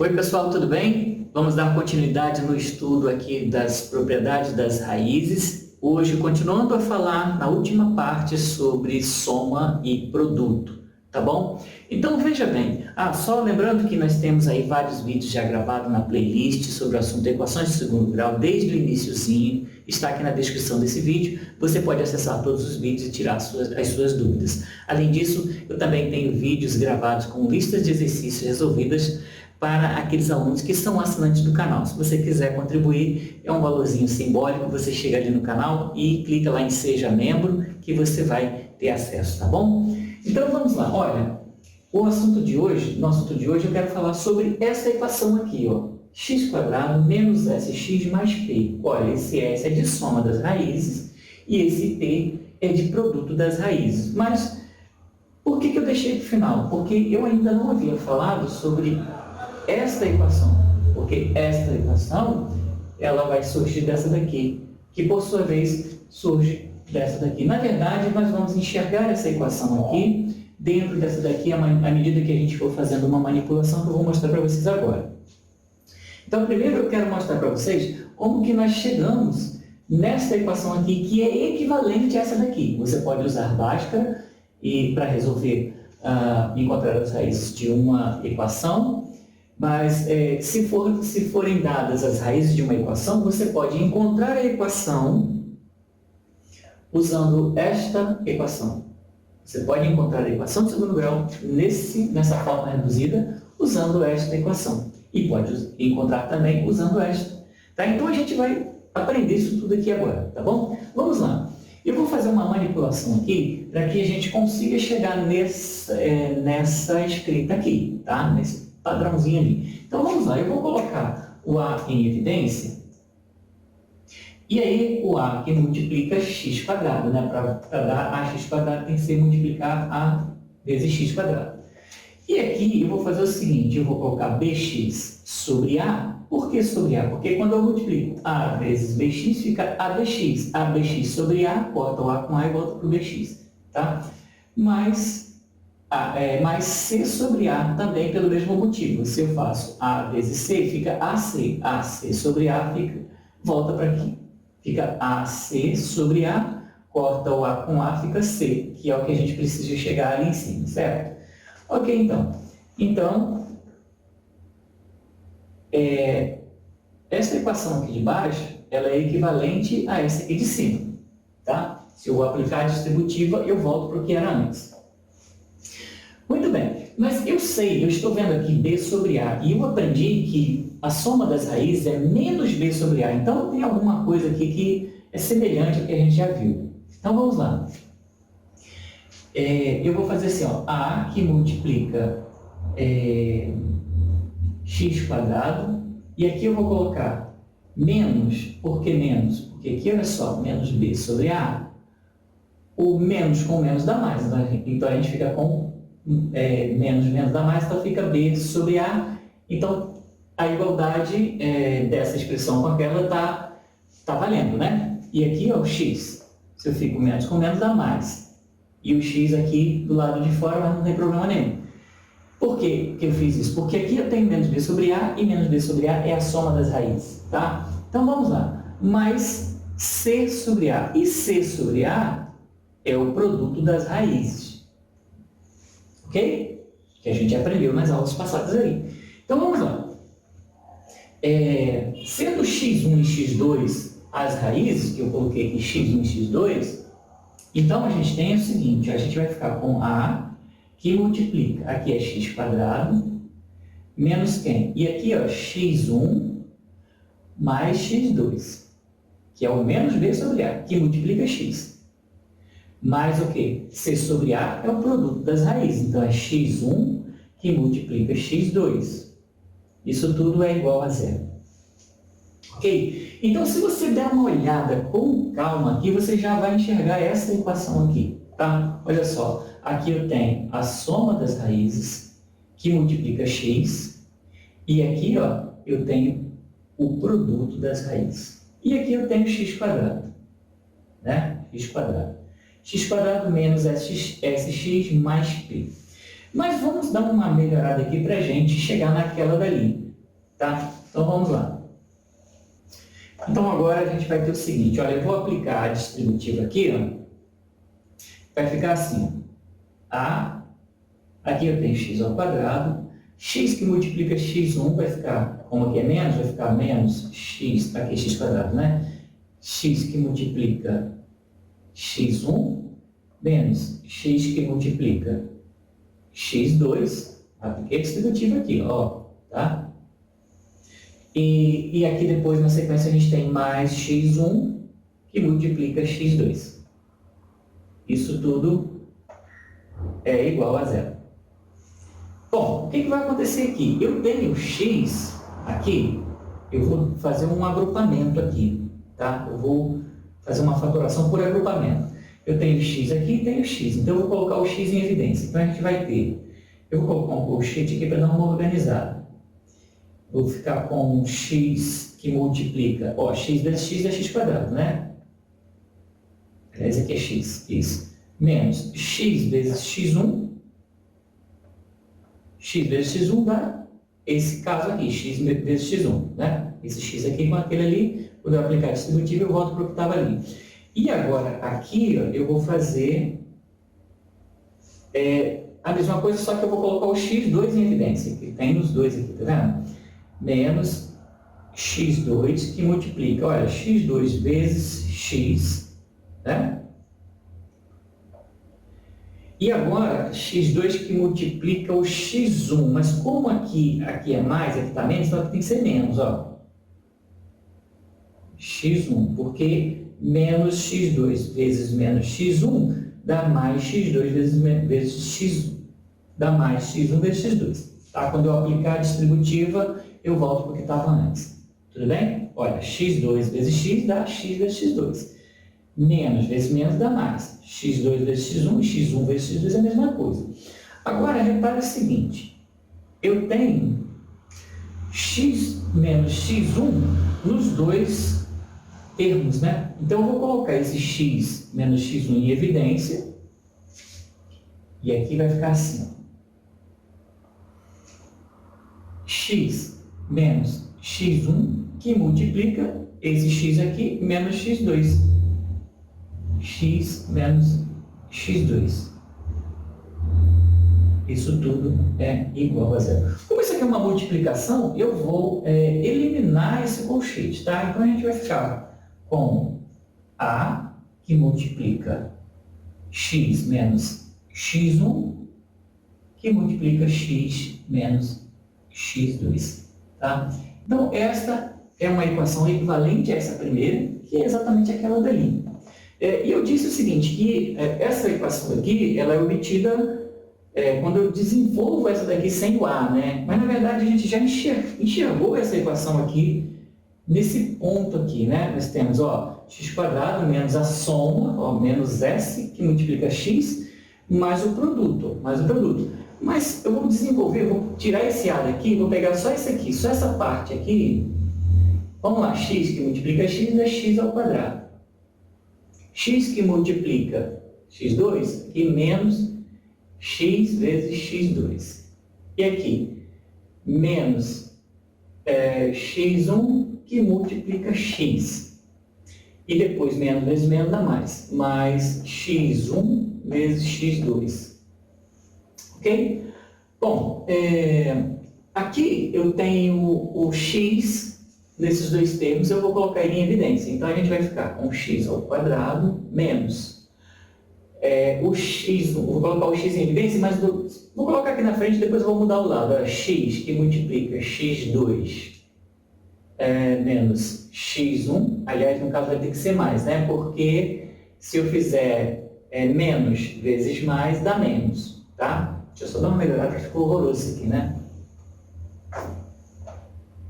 Oi pessoal, tudo bem? Vamos dar continuidade no estudo aqui das propriedades das raízes. Hoje, continuando a falar na última parte sobre soma e produto, tá bom? Então veja bem, só lembrando que nós temos aí vários vídeos já gravados na playlist sobre o assunto equações de segundo grau, desde o iniciozinho, está aqui na descrição desse vídeo, você pode acessar todos os vídeos e tirar as suas dúvidas. Além disso, eu também tenho vídeos gravados com listas de exercícios resolvidas para aqueles alunos que são assinantes do canal. Se você quiser contribuir, é um valorzinho simbólico, você chega ali no canal e clica lá em Seja Membro, que você vai ter acesso, tá bom? Então vamos lá, olha, nosso assunto de hoje eu quero falar sobre essa equação aqui, ó, x² menos sx mais p. Olha, esse s é de soma das raízes e esse p é de produto das raízes. Mas por que eu deixei para o final? Porque eu ainda não havia falado sobre esta equação, porque esta equação ela vai surgir dessa daqui, que por sua vez surge dessa daqui. Na verdade, nós vamos enxergar essa equação aqui dentro dessa daqui à medida que a gente for fazendo uma manipulação que eu vou mostrar para vocês agora. Então, primeiro eu quero mostrar para vocês como que nós chegamos nesta equação aqui, que é equivalente a essa daqui. Você pode usar Bhaskara para resolver, encontrar as raízes de uma equação. Mas se forem dadas as raízes de uma equação, você pode encontrar a equação usando esta equação. Você pode encontrar a equação de segundo grau nessa forma reduzida usando esta equação. E pode encontrar também usando esta. Tá? Então a gente vai aprender isso tudo aqui agora, tá bom? Vamos lá. Eu vou fazer uma manipulação aqui para que a gente consiga chegar nessa escrita aqui, tá? Nesse padrãozinho ali. Então vamos lá, eu vou colocar o A em evidência, e aí o A que multiplica x², né? Para dar ax² tem que ser multiplicar A vezes x². E aqui eu vou fazer o seguinte, eu vou colocar bx sobre A. Por que sobre A? Porque quando eu multiplico A vezes bx, fica ABX. ABX sobre A, corta o A com A e volta para o bx. Tá? Mas C sobre A também pelo mesmo motivo. Se eu faço A vezes C, fica AC. AC sobre A volta para aqui. Fica AC sobre A, corta o A com A, fica C, que é o que a gente precisa chegar ali em cima, certo? Ok, então. Então, essa equação aqui de baixo, ela é equivalente a essa aqui de cima. Tá? Se eu aplicar a distributiva, eu volto para o que era antes. Muito bem, mas eu estou vendo aqui B sobre A, e eu aprendi que a soma das raízes é menos B sobre A. Então, tem alguma coisa aqui que é semelhante ao que a gente já viu. Então, vamos lá. Eu vou fazer assim, ó, A que multiplica x², e aqui eu vou colocar menos. Por que menos? Porque aqui, olha só, menos B sobre A. O menos com menos dá mais, né? Então a gente fica com menos dá mais, então fica B sobre A. Então, a igualdade dessa expressão com aquela tá valendo, né? E aqui, ó, o x. Se eu fico menos com menos, dá mais. E o x aqui do lado de fora, mas não tem problema nenhum. Por que eu fiz isso? Porque aqui eu tenho menos B sobre A, e menos B sobre A é a soma das raízes, tá? Então, vamos lá. Mais C sobre A. E C sobre A é o produto das raízes. Ok? Que a gente aprendeu nas aulas passadas aí. Então, vamos lá. Sendo x1 e x2 as raízes, que eu coloquei aqui x1 e x2, então a gente tem o seguinte, a gente vai ficar com A, que multiplica, aqui é x², menos quem? E aqui, ó, x1 mais x2, que é o menos B sobre A, que multiplica x. Mais o quê? C sobre A é o produto das raízes. Então, é x1 que multiplica x2. Isso tudo é igual a zero. Ok? Então, se você der uma olhada com calma aqui, você já vai enxergar essa equação aqui. Tá? Olha só. Aqui eu tenho a soma das raízes, que multiplica x. E aqui, ó, eu tenho o produto das raízes. E aqui eu tenho x². Né? x². x² menos sx mais p. Mas vamos dar uma melhorada aqui para a gente chegar naquela dali. tá? Então vamos lá. Então agora a gente vai ter o seguinte, olha, eu vou aplicar a distributiva aqui, ó, vai ficar assim, A, aqui eu tenho x ao quadrado, x que multiplica x1 vai ficar, como aqui é menos, vai ficar menos x, aqui é x quadrado, né? X que multiplica x1 menos x que multiplica x2, apliquei a distributiva aqui, ó, tá? E aqui depois, na sequência, a gente tem mais x1 que multiplica x2. Isso tudo é igual a zero. Bom, o que vai acontecer aqui? Eu tenho x aqui, eu vou fazer um agrupamento aqui, tá? Eu vou fazer uma fatoração por agrupamento. Eu tenho x aqui e tenho x, então eu vou colocar o x em evidência. Então a gente vai ter, eu vou colocar um colchete aqui para dar uma organizada. Vou ficar com x que multiplica, ó, x vezes x é x quadrado, né? Esse aqui é x, isso. Menos x vezes x1. X vezes x1 dá esse caso aqui, x vezes x1, né? Esse x aqui com aquele ali, quando eu aplicar a distributiva, eu volto para o que estava ali. E agora, aqui, ó, eu vou fazer a mesma coisa, só que eu vou colocar o x2 em evidência, que tem nos dois aqui, tá vendo? Menos x2 que multiplica, olha, x2 vezes x, né? E agora, x2 que multiplica o x1, mas como aqui é mais, aqui está menos, então aqui tem que ser menos, ó. x1, porque menos x2 vezes menos x1 dá mais x2 vezes x1, dá mais x1 vezes x2. Tá? Quando eu aplicar a distributiva, eu volto para o que estava antes. Tudo bem? Olha, x2 vezes x dá x vezes x2. Menos vezes menos dá mais. x2 vezes x1 e x1 vezes x2 é a mesma coisa. Agora, repare o seguinte. Eu tenho x menos x1 nos dois termos, né? Então, eu vou colocar esse x menos x1 em evidência. E aqui vai ficar assim. X menos x1 que multiplica esse x aqui menos x2. X menos x2. Isso tudo é igual a zero. Como isso aqui é uma multiplicação, eu vou eliminar esse colchete, tá? Então a gente vai ficar com A, que multiplica x menos x1, que multiplica x menos x2, tá? Então esta é uma equação equivalente a essa primeira, que é exatamente aquela dali. E eu disse o seguinte, que essa equação aqui, ela é obtida quando eu desenvolvo essa daqui sem o A, né? Mas, na verdade, a gente já enxergou essa equação aqui, nesse ponto aqui, né? Nós temos, ó, x² menos a soma, ó, menos S, que multiplica x, mais o produto, Mas eu vou desenvolver, eu vou tirar esse A daqui, vou pegar só esse aqui, só essa parte aqui. Vamos lá, x que multiplica x é x ao quadrado. X que multiplica x2, aqui menos x vezes x2. E aqui, menos x1 que multiplica x. E depois, menos vezes menos dá mais. Mais x1 vezes x2. Ok? Bom, aqui eu tenho o x nesses dois termos, eu vou colocar ele em evidência. Então, a gente vai ficar com x ao quadrado menos o x, vou colocar o x em evidência, mas vou colocar aqui na frente, depois eu vou mudar o lado. Olha, x que multiplica x2 menos x1, aliás, no caso vai ter que ser mais, né? Porque se eu fizer menos vezes mais, dá menos, tá? Deixa eu só dar uma melhorada, que ficou horroroso isso aqui, né?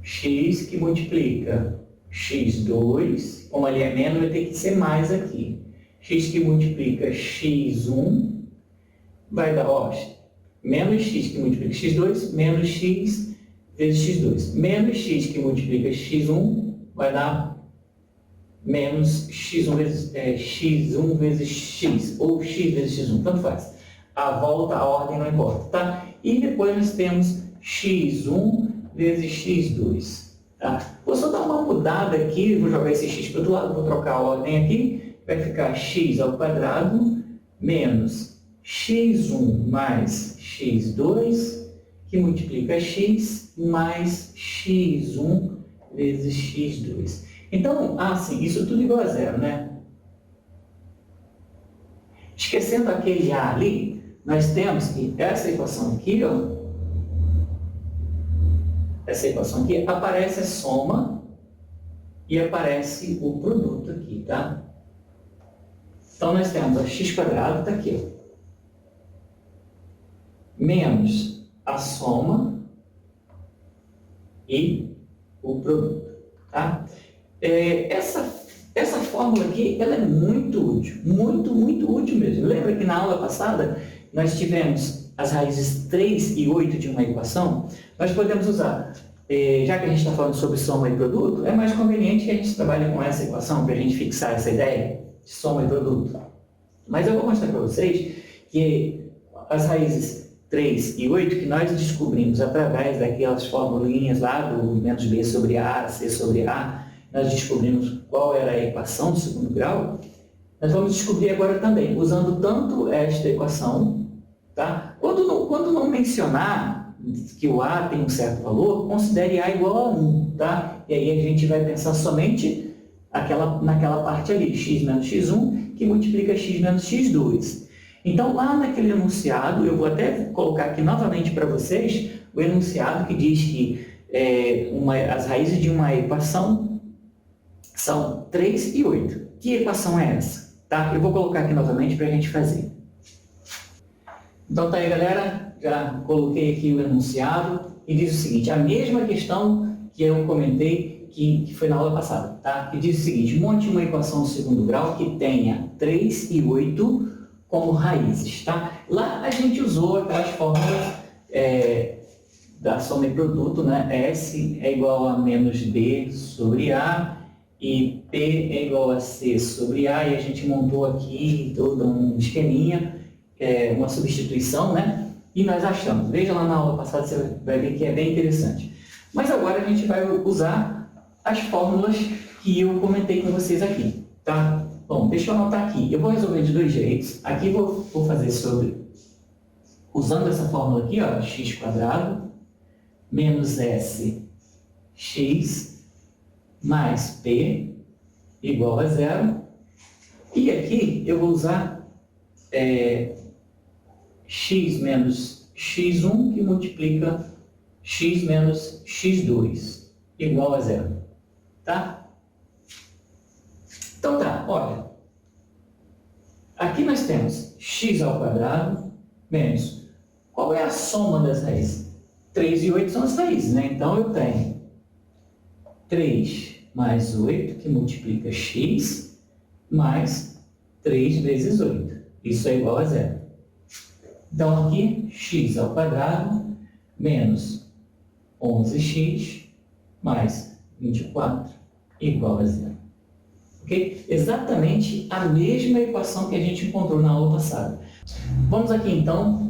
X que multiplica x2, como ali é menos, vai ter que ser mais aqui. X que multiplica x1 vai dar, ó, menos x que multiplica x2, menos x vezes x2. Menos x que multiplica x1 vai dar menos x1 vezes x, ou x vezes x1, tanto faz. A volta, a ordem não importa, tá? E depois nós temos x1 vezes x2. Tá? Vou só dar uma mudada aqui, vou jogar esse x para o outro lado, vou trocar a ordem aqui, vai ficar x ao quadrado menos x1 mais x2, que multiplica x mais x1 vezes x2. Então, sim, isso tudo igual a zero, né? Esquecendo aquele a ali, nós temos que essa equação aqui, ó, essa equação aqui, aparece a soma e aparece o produto aqui, tá? Então, nós temos a x², está aqui, ó, menos a soma e o produto, tá? Essa fórmula aqui, ela é muito útil, muito útil mesmo. Lembra que na aula passada nós tivemos as raízes 3 e 8 de uma equação? Nós podemos usar, já que a gente está falando sobre soma e produto, é mais conveniente que a gente trabalhe com essa equação para a gente fixar essa ideia de soma e produto. Mas eu vou mostrar para vocês que as raízes 3 e 8 que nós descobrimos através daquelas formulinhas lá do menos b sobre a, c sobre a, nós descobrimos qual era a equação do segundo grau, nós vamos descobrir agora também, usando tanto esta equação, tá? Quando não mencionar que o a tem um certo valor, considere a igual a 1, tá? E aí a gente vai pensar somente naquela parte ali, x menos x1, que multiplica x menos x2. Então, lá naquele enunciado, eu vou até colocar aqui novamente para vocês o enunciado que diz que as raízes de uma equação são 3 e 8. Que equação é essa? Tá? Eu vou colocar aqui novamente para a gente fazer. Então, tá aí, galera. Já coloquei aqui o enunciado e diz o seguinte, a mesma questão que eu comentei que foi na aula passada, tá? Que diz o seguinte, monte uma equação do segundo grau que tenha 3 e 8 como raízes, tá? Lá a gente usou aquelas fórmulas da soma e produto, né? S é igual a menos B sobre A e P é igual a C sobre A, e a gente montou aqui todo um esqueminha, uma substituição, né? E nós achamos. Veja lá na aula passada, você vai ver que é bem interessante. Mas agora a gente vai usar as fórmulas que eu comentei com vocês aqui, tá? Bom, deixa eu anotar aqui. Eu vou resolver de dois jeitos. Aqui vou fazer usando essa fórmula aqui, ó, x² menos sx mais p igual a zero. E aqui eu vou usar x menos x1 que multiplica x menos x2 igual a zero. Tá? Então tá, olha. Aqui nós temos x² menos. Qual é a soma das raízes? 3 e 8 são as raízes, né? Então eu tenho 3 mais 8, que multiplica x, mais 3 vezes 8. Isso é igual a zero. Então aqui, x² menos 11x mais 24 igual a zero. Ok? Exatamente a mesma equação que a gente encontrou na aula passada. Vamos aqui então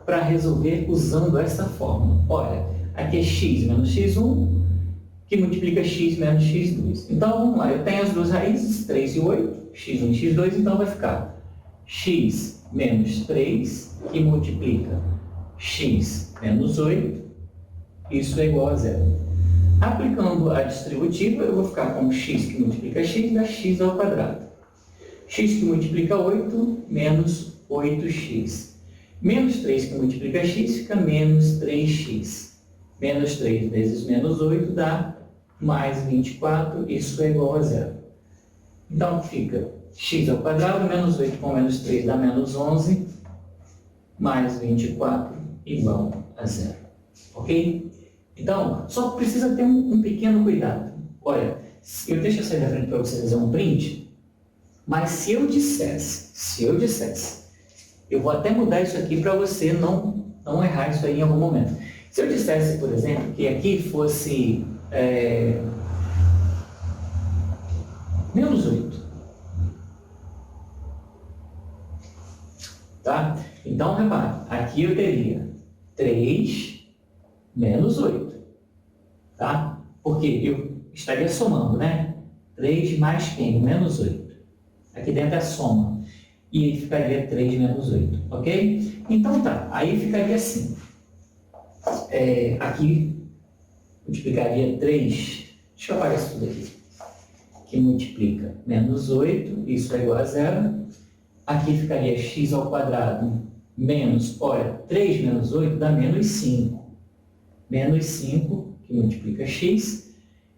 para resolver usando essa fórmula. Olha, aqui é x menos x1, que multiplica x menos x2. Então, vamos lá, eu tenho as duas raízes, 3 e 8, x1 e x2, então vai ficar x menos 3, que multiplica x menos 8, isso é igual a zero. Aplicando a distributiva, eu vou ficar com x que multiplica x, dá x ao quadrado. X que multiplica 8, menos 8x. Menos 3 que multiplica x, fica menos 3x. Menos 3 vezes menos 8 dá mais 24, isso é igual a zero. Então, fica x ao quadrado, menos 8 com menos 3 dá menos 11, mais 24 igual a zero. Ok? Então, só precisa ter um pequeno cuidado. Olha, eu deixo essa da frente para você fazer um print, mas se eu dissesse, eu vou até mudar isso aqui para você não errar isso aí em algum momento. Se eu dissesse, por exemplo, que aqui fosse menos 8, tá? Então, repare, aqui eu teria 3 menos 8. tá? Porque eu estaria somando, né? 3 mais quem? Menos 8. Aqui dentro é a soma. E aí ficaria 3 menos 8, ok? Então tá, aí ficaria assim. Aqui multiplicaria 3, deixa eu apagar isso tudo aqui, que multiplica menos 8, isso é igual a zero. Aqui ficaria x ao quadrado menos, olha, 3 menos 8 dá menos 5. Menos 5, que multiplica x,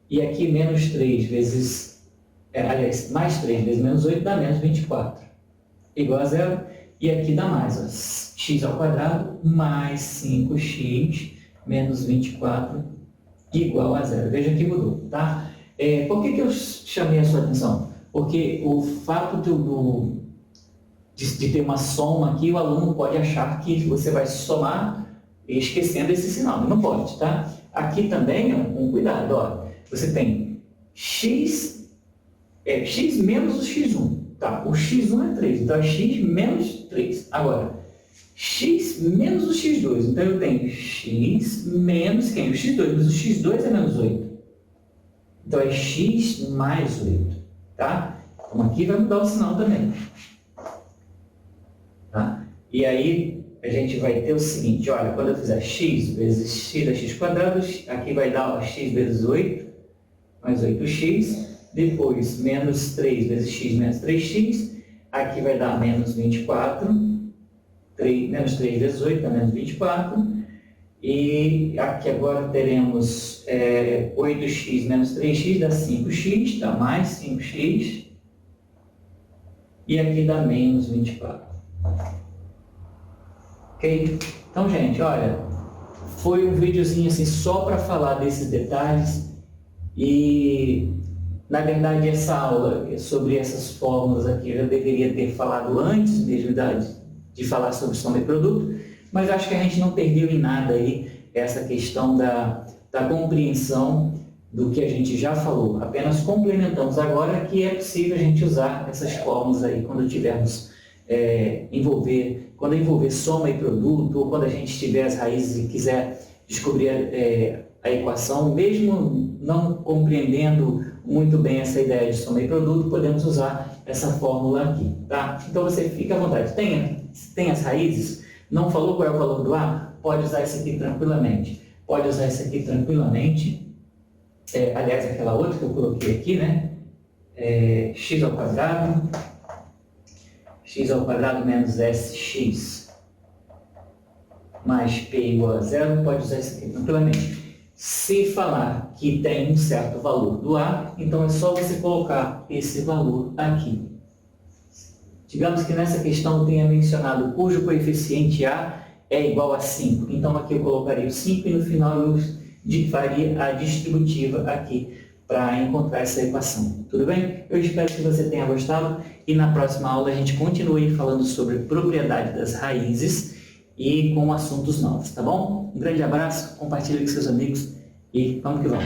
e aqui menos 3 vezes, aliás, mais 3 vezes menos 8 dá menos 24, igual a zero. E aqui dá mais, ó, x ao quadrado mais 5x menos 24 igual a zero. Veja que mudou, tá? Por que eu chamei a sua atenção? Porque o fato de ter uma soma aqui, o aluno pode achar que você vai somar esquecendo esse sinal. Não pode, tá? Aqui também, com cuidado, ó, você tem x menos o x1. Tá, o x1 é 3, então é x menos 3. Agora, x menos o x2. Então eu tenho x menos quem? O x2, mas o x2 é menos 8. Então é x mais 8. Tá? Então aqui vai mudar o sinal também. Tá? E aí a gente vai ter o seguinte, olha, quando eu fizer x vezes x é x quadrado, aqui vai dar x vezes 8, mais 8x. Depois, menos 3 vezes x menos 3x, aqui vai dar menos 24, menos 3 vezes 8 dá menos 24, e aqui agora teremos 8x menos 3x dá 5x, dá mais 5x, e aqui dá menos 24. Ok? Então, gente, olha, foi um videozinho assim só para falar desses detalhes, e na verdade, essa aula sobre essas fórmulas aqui eu deveria ter falado antes mesmo de falar sobre soma e produto, mas acho que a gente não perdeu em nada aí essa questão da compreensão do que a gente já falou. Apenas complementamos agora que é possível a gente usar essas fórmulas aí quando tivermos quando envolver soma e produto, ou quando a gente tiver as raízes e quiser descobrir a equação, mesmo não compreendendo muito bem essa ideia de soma e produto, podemos usar essa fórmula aqui, tá? Então você fica à vontade. Tem as raízes? Não falou qual é o valor do A? Pode usar isso aqui tranquilamente. Pode usar isso aqui tranquilamente. Aliás, aquela outra que eu coloquei aqui, né? X ao quadrado menos sx mais p igual a zero, pode usar isso aqui tranquilamente. Se falar que tem um certo valor do A, então é só você colocar esse valor aqui. Digamos que nessa questão eu tenha mencionado cujo coeficiente A é igual a 5. Então aqui eu colocaria o 5 e no final eu faria a distributiva aqui para encontrar essa equação. Tudo bem? Eu espero que você tenha gostado e na próxima aula a gente continue falando sobre propriedade das raízes e com assuntos novos, tá bom? Um grande abraço, compartilhe com seus amigos e vamos que vamos!